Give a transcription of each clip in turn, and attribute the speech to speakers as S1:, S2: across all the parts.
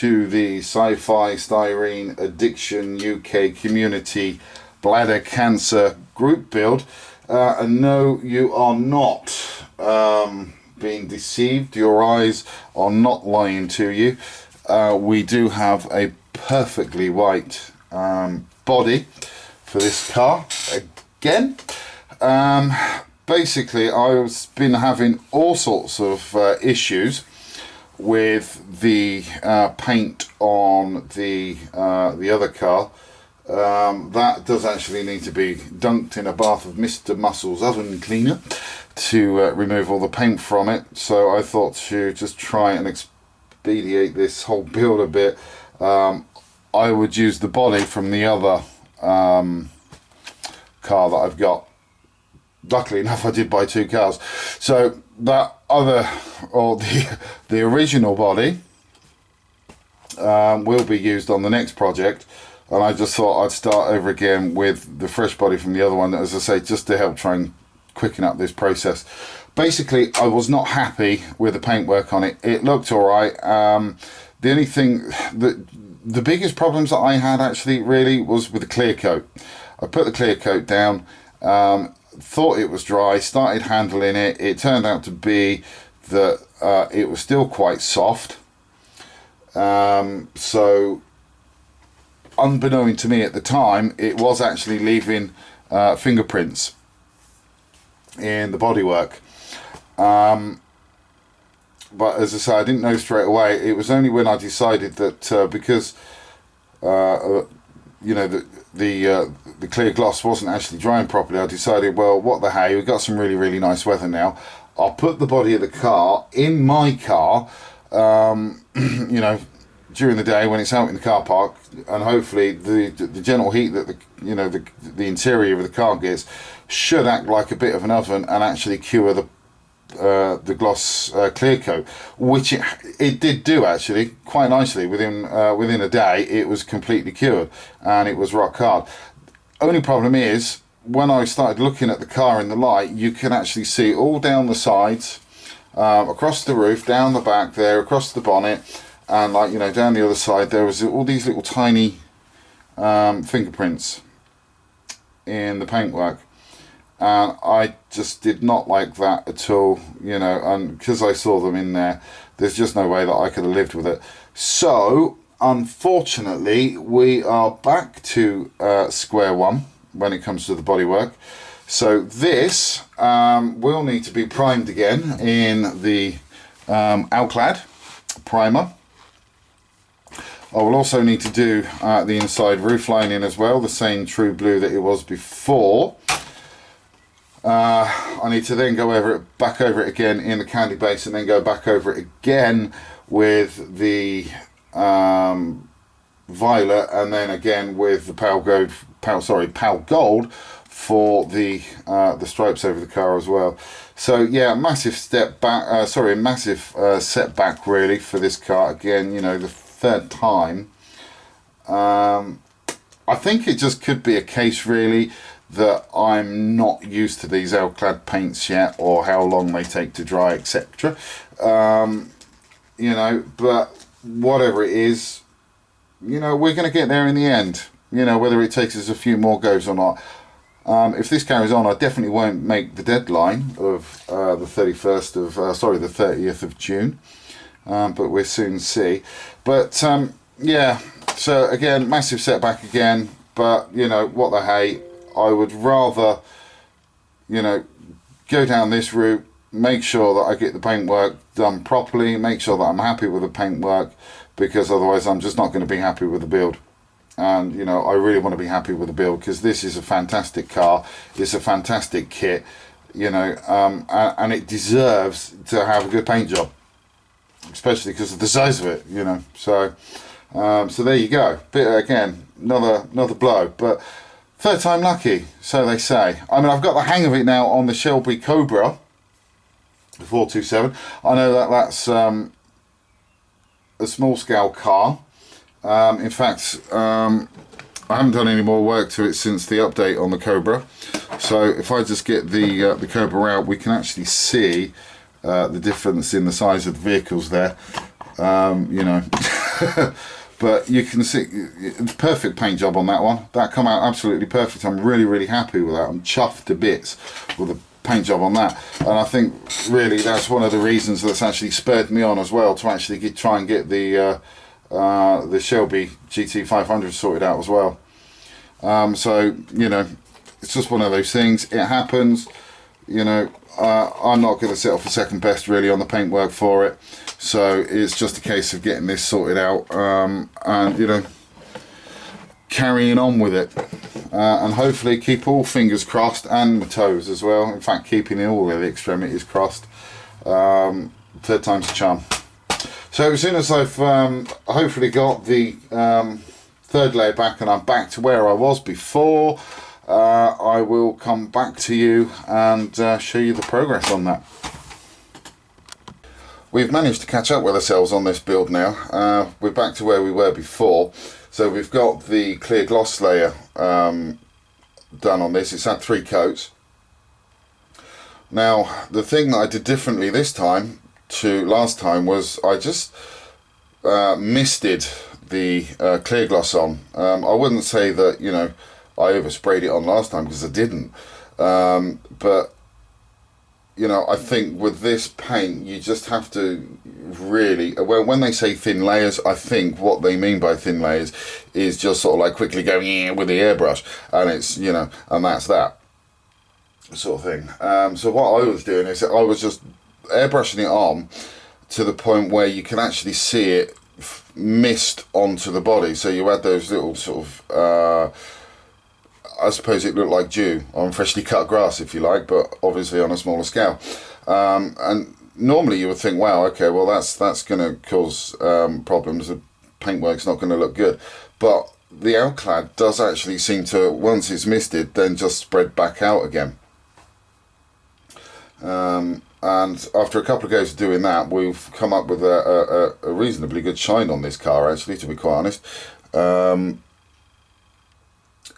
S1: to the Sci-Fi Styrene Addiction UK Community Bladder Cancer Group build. And no, you are not being deceived. Your eyes are not lying to you. We do have a perfectly white body for this car again. Basically, I've been having all sorts of issues with the paint on the other car. That does actually need to be dunked in a bath of Mr. Muscle's oven cleaner to remove all the paint from it. So I thought to just try and expedite this whole build a bit. I would use the body from the other car that I've got. Luckily enough, I did buy two cars. So that other, or the original body will be used on the next project, and I just thought I'd start over again with the fresh body from the other one, as I say, just to help try and quicken up this process. Basically, I was not happy with the paintwork on it. It looked alright. The only thing, the biggest problems that I had actually really was with the clear coat. I put the clear coat down, thought it was dry, started handling it. It turned out to be that it was still quite soft. So unbeknown to me at the time, it was actually leaving fingerprints in the bodywork. But as I say, I didn't know straight away. It was only when I decided that because you know, the clear gloss wasn't actually drying properly, I decided, well, what the hey, we've got some really nice weather now. I'll put the body of the car in my car, you know, during the day when it's out in the car park, and hopefully the gentle heat that the interior of the car gets should act like a bit of an oven and actually cure the gloss clear coat, which it did do actually quite nicely. Within a day it was completely cured and it was rock hard. Only problem is, when I started looking at the car in the light, you can actually see all down the sides, across the roof, down the back there, across the bonnet, and like, you know, down the other side there was all these little tiny fingerprints in the paintwork. And I just did not like that at all, you know, and because I saw them in there, there's just no way that I could have lived with it. So, unfortunately, we are back to square one when it comes to the bodywork. So this will need to be primed again in the Alclad primer. I will also need to do the inside roof lining as well, the same true blue that it was before. I need to then go back over it again in the candy base, and then go back over it again with the violet, and then again with the pale gold for the stripes over the car as well. So yeah, massive step back, massive setback really for this car. Again, you know, the third time. I think it just could be a case really that I'm not used to these Alclad paints yet, or how long they take to dry, etc. You know, but whatever it is, you know, we're going to get there in the end, you know, whether it takes us a few more goes or not. If this carries on, I definitely won't make the deadline of the 30th of June, but we'll soon see. But yeah, so again, massive setback again, but you know, what the hey, I would rather, you know, go down this route, make sure that I get the paintwork done properly, make sure that I'm happy with the paintwork, because otherwise I'm just not going to be happy with the build. And you know, I really want to be happy with the build, because this is a fantastic car, it's a fantastic kit, you know, and it deserves to have a good paint job, especially because of the size of it, you know. So so there you go. Bit again, another blow, but third time lucky, so they say. I mean, I've got the hang of it now on the Shelby Cobra, the 427. I know that that's a small scale car. In fact, I haven't done any more work to it since the update on the Cobra. So if I just get the Cobra out, we can actually see the difference in the size of the vehicles there. You know, But you can see it's perfect paint job on that one. That come out absolutely perfect. I'm really happy with that. I'm chuffed to bits with the paint job on that, and I think really that's one of the reasons that's actually spurred me on as well to actually try and get the Shelby GT500 sorted out as well. So you know, it's just one of those things. It happens. You know, I'm not going to settle for second best really on the paintwork for it, so it's just a case of getting this sorted out, and you know, carrying on with it, and hopefully keep all fingers crossed and my toes as well. In fact, keeping all of the extremities crossed. Third time's a charm. So as soon as I've hopefully got the third layer back and I'm back to where I was before, I will come back to you and show you the progress on that. We've managed to catch up with ourselves on this build now. We're back to where we were before. So we've got the clear gloss layer done on this. It's had 3 coats. Now the thing that I did differently this time to last time was I just misted the clear gloss on. I wouldn't say that, you know, I oversprayed it on last time, because I didn't, but you know, I think with this paint you just have to really, well, when they say thin layers, I think what they mean by thin layers is just sort of like quickly going yeah with the airbrush, and it's, you know, and that's that sort of thing. So what I was doing is I was just airbrushing it on to the point where you can actually see it mist onto the body. So you had those little sort of I suppose it looked like dew on freshly cut grass, if you like, but obviously on a smaller scale. And normally you would think, wow, okay, well that's going to cause problems. The paintwork's not going to look good. But the Alclad does actually seem to, once it's misted, then just spread back out again. And after a couple of goes of doing that, we've come up with a reasonably good shine on this car, actually, to be quite honest.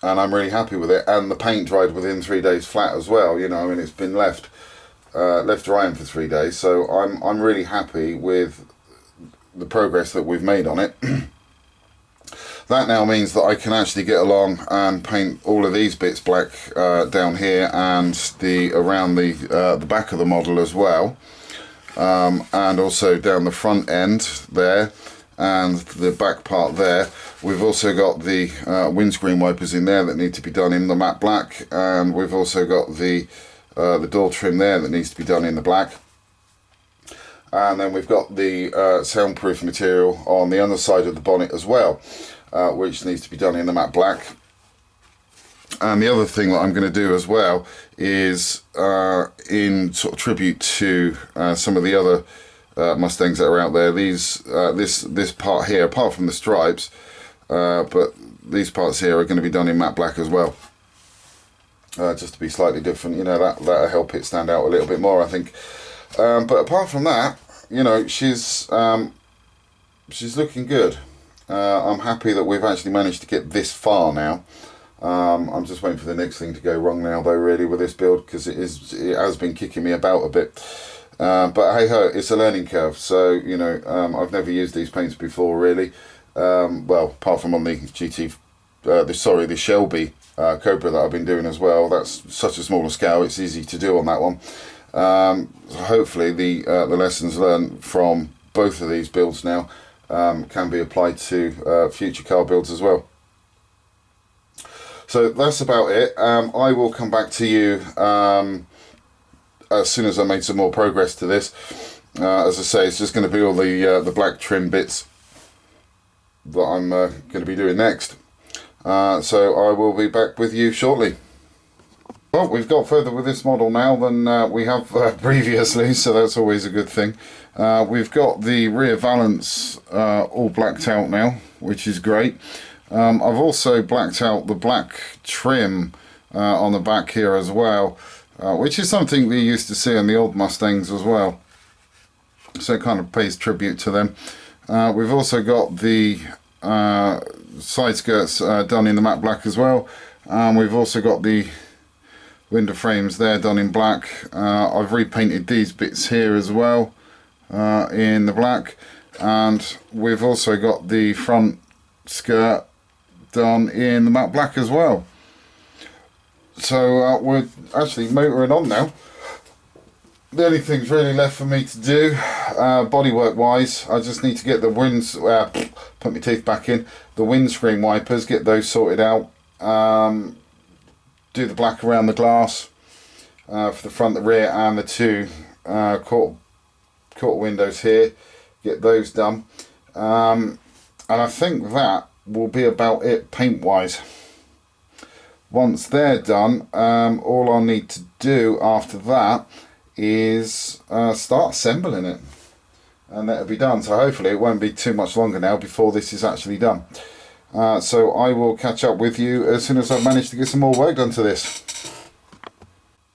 S1: And I'm really happy with it, and the paint dried within 3 days flat as well. You know, I mean, it's been left drying for 3 days, so I'm really happy with the progress that we've made on it. That now means that I can actually get along and paint all of these bits black down here, and around the back of the model as well, and also down the front end there and the back part there. We've also got the windscreen wipers in there that need to be done in the matte black, and we've also got the door trim there that needs to be done in the black. And then we've got the soundproof material on the underside of the bonnet as well, which needs to be done in the matte black. And the other thing that I'm going to do as well is, in sort of tribute to some of the other Mustangs that are out there, this part here, apart from the stripes, but these parts here are going to be done in matte black as well, just to be slightly different. You know, that'll help it stand out a little bit more, I think. But apart from that, you know, she's looking good. I'm happy that we've actually managed to get this far now. I'm just waiting for the next thing to go wrong now, though, really, with this build, because it has been kicking me about a bit. But hey ho, it's a learning curve. So, you know, I've never used these paints before, really. Well, apart from on the the Shelby Cobra that I've been doing as well. That's such a smaller scale, it's easy to do on that one. So hopefully the lessons learned from both of these builds now can be applied to future car builds as well. So that's about it. I will come back to you as soon as I made some more progress to this. As I say, it's just going to be all the black trim bits that I'm going to be doing next. So I will be back with you shortly. Well, we've got further with this model now than we have previously, so that's always a good thing. We've got the rear valance all blacked out now, which is great. I've also blacked out the black trim on the back here as well, which is something we used to see on the old Mustangs as well. So it kind of pays tribute to them. We've also got the side skirts done in the matte black as well. We've also got the window frames there done in black. I've repainted these bits here as well in the black. and we've also got the front skirt done in the matte black as well. So we're actually motoring on now. The only thing's really left for me to do, bodywork wise, I just need to get the put my teeth back in, the windscreen wipers, get those sorted out, do the black around the glass for the front, the rear and the two quarter windows here, get those done, and I think that will be about it paint wise. Once they're done, all I'll need to do after that is start assembling it, and that'll be done. So hopefully it won't be too much longer now before this is actually done. So I will catch up with you as soon as I've managed to get some more work done to this.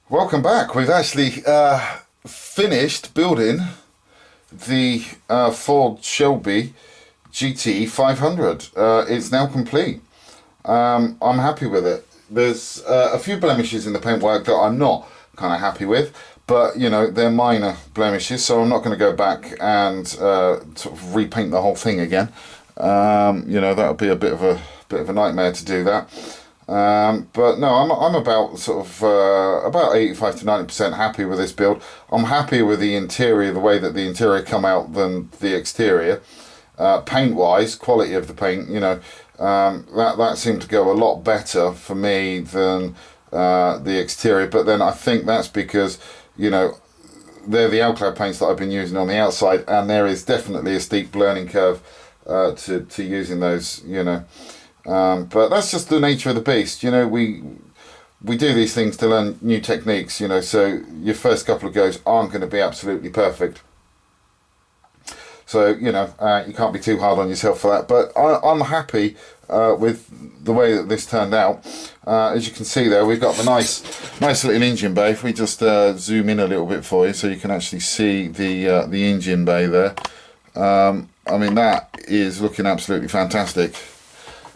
S1: Welcome back. We've actually finished building the Ford Shelby GT500. It's now complete. I'm happy with it. There's a few blemishes in the paintwork that I'm not kind of happy with, but you know, they're minor blemishes, so I'm not going to go back and sort of repaint the whole thing again. You know, that would be a bit of a nightmare to do that. But no, I'm about sort of about 85 to 90% happy with this build. I'm happier with the interior, the way that the interior come out, than the exterior. Paint wise, quality of the paint, you know, that seemed to go a lot better for me than the exterior. But then I think that's because, you know, they're the Alclad paints that I've been using on the outside, and there is definitely a steep learning curve to using those, you know. But that's just the nature of the beast, you know. We do these things to learn new techniques, you know, so your first couple of goes aren't going to be absolutely perfect. So, you know, you can't be too hard on yourself for that. But I'm happy with the way that this turned out. As you can see there, we've got the nice little engine bay. If we just zoom in a little bit for you so you can actually see the engine bay there. I mean, that is looking absolutely fantastic.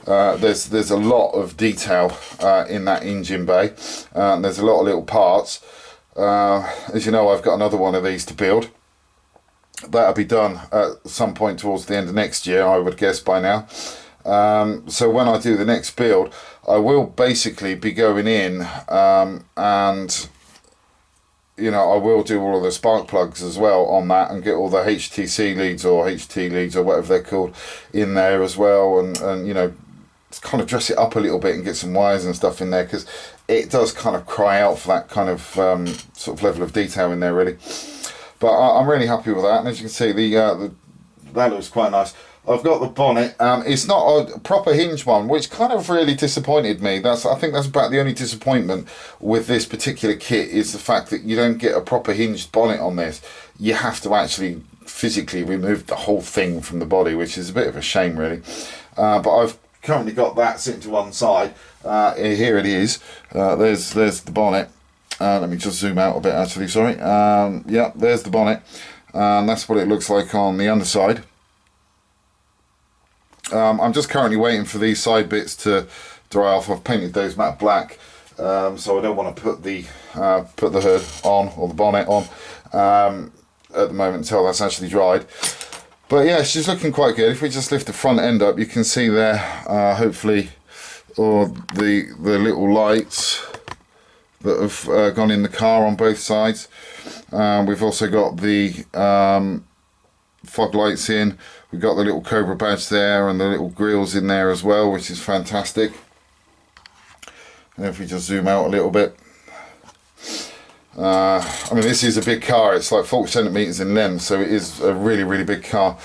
S1: There's a lot of detail in that engine bay. There's a lot of little parts. As you know, I've got another one of these to build. That'll be done at some point towards the end of next year, I would guess by now. So when I do the next build, I will basically be going in and, you know, I will do all of the spark plugs as well on that, and get all the HTC leads or HT leads or whatever they're called in there as well, and you know, kind of dress it up a little bit and get some wires and stuff in there, because it does kind of cry out for that kind of sort of level of detail in there, really. But I'm really happy with that, and as you can see, that looks quite nice. I've got the bonnet. It's not a proper hinge one, which kind of really disappointed me. I think that's about the only disappointment with this particular kit, is the fact that you don't get a proper hinged bonnet on this. You have to actually physically remove the whole thing from the body, which is a bit of a shame, really. But I've currently got that sitting to one side. Here it is. There's the bonnet. Let me just zoom out a bit, actually, sorry. Yeah, there's the bonnet. That's what it looks like on the underside. I'm just currently waiting for these side bits to dry off. I've painted those matte black, so I don't want to put the hood on, or the bonnet on, at the moment until that's actually dried. But yeah, she's looking quite good. If we just lift the front end up, you can see there, hopefully, or the little lights that have gone in the car on both sides. We've also got the fog lights in. We've got the little Cobra badge there, and the little grills in there as well, which is fantastic. And if we just zoom out a little bit, I mean, this is a big car. It's like 40 centimeters in length, so it is a really, really big car.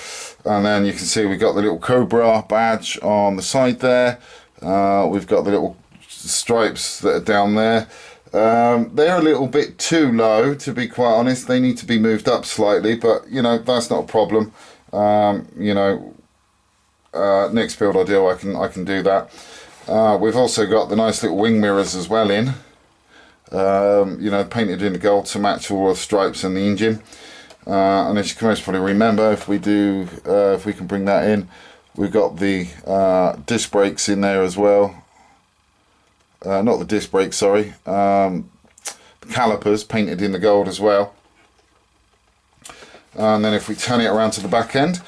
S1: And then you can see we've got the little Cobra badge on the side there. We've got the little stripes that are down there. They're a little bit too low, to be quite honest. They need to be moved up slightly, but you know, that's not a problem. You know, next build I do, I can do that. We've also got the nice little wing mirrors as well in, you know, painted in gold to match all the stripes and the engine. And as you can most probably remember, if we can bring that in, we've got the disc brakes in there as well. Not the disc brakes, sorry. The calipers painted in the gold as well. And then if we turn it around to the back end,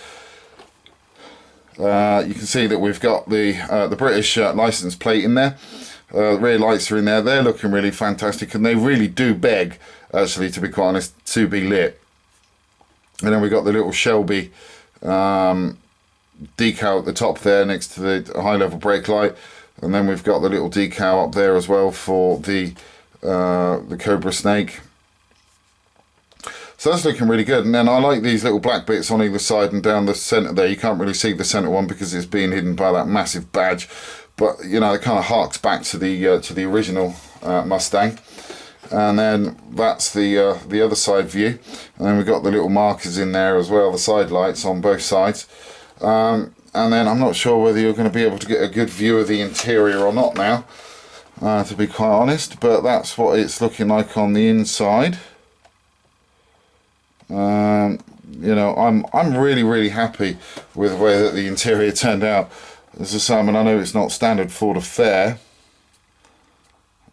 S1: You can see that we've got the British license plate in there. The rear lights are in there. They're looking really fantastic, and they really do beg, actually, to be quite honest, to be lit. And then we've got the little Shelby decal at the top there next to the high level brake light, and then we've got the little decal up there as well for the Cobra snake. So that's looking really good. And then I like these little black bits on either side and down the centre there. You can't really see the centre one because it's being hidden by that massive badge, but you know, it kind of harks back to the original Mustang. And then that's the other side view, and then we've got the little markers in there as well, the side lights on both sides. And then I'm not sure whether you're going to be able to get a good view of the interior or not now, to be quite honest, but that's what it's looking like on the inside. You know, I'm really happy with the way that the interior turned out. As I say, I mean, I know it's not standard Ford affair,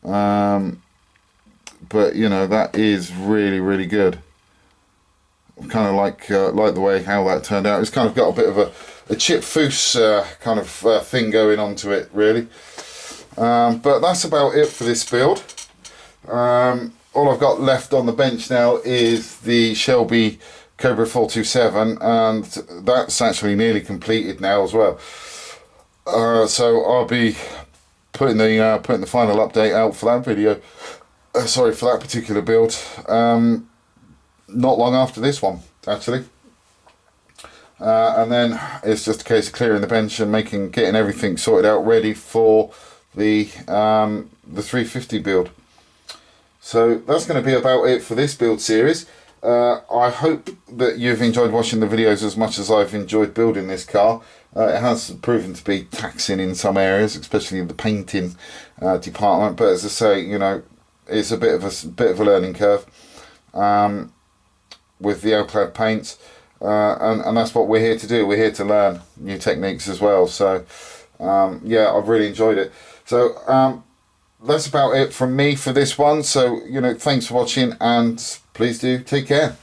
S1: but you know, that is really good. I kind of like the way how that turned out. It's kind of got a bit of a chip foose kind of thing going on to it, really. But that's about it for this build. All I've got left on the bench now is the Shelby Cobra 427, and that's actually nearly completed now as well. So I'll be putting the final update out for that video. Sorry, for that particular build. Not long after this one, actually. And then it's just a case of clearing the bench and getting everything sorted out, ready for the 350 build. So that's going to be about it for this build series. I hope that you've enjoyed watching the videos as much as I've enjoyed building this car. It has proven to be taxing in some areas, especially in the painting department. But as I say, you know, it's a bit of a learning curve with the L-clad paints, and that's what we're here to do. We're here to learn new techniques as well. So yeah, I've really enjoyed it. So that's about it from me for this one. So, you know, thanks for watching, and please do take care.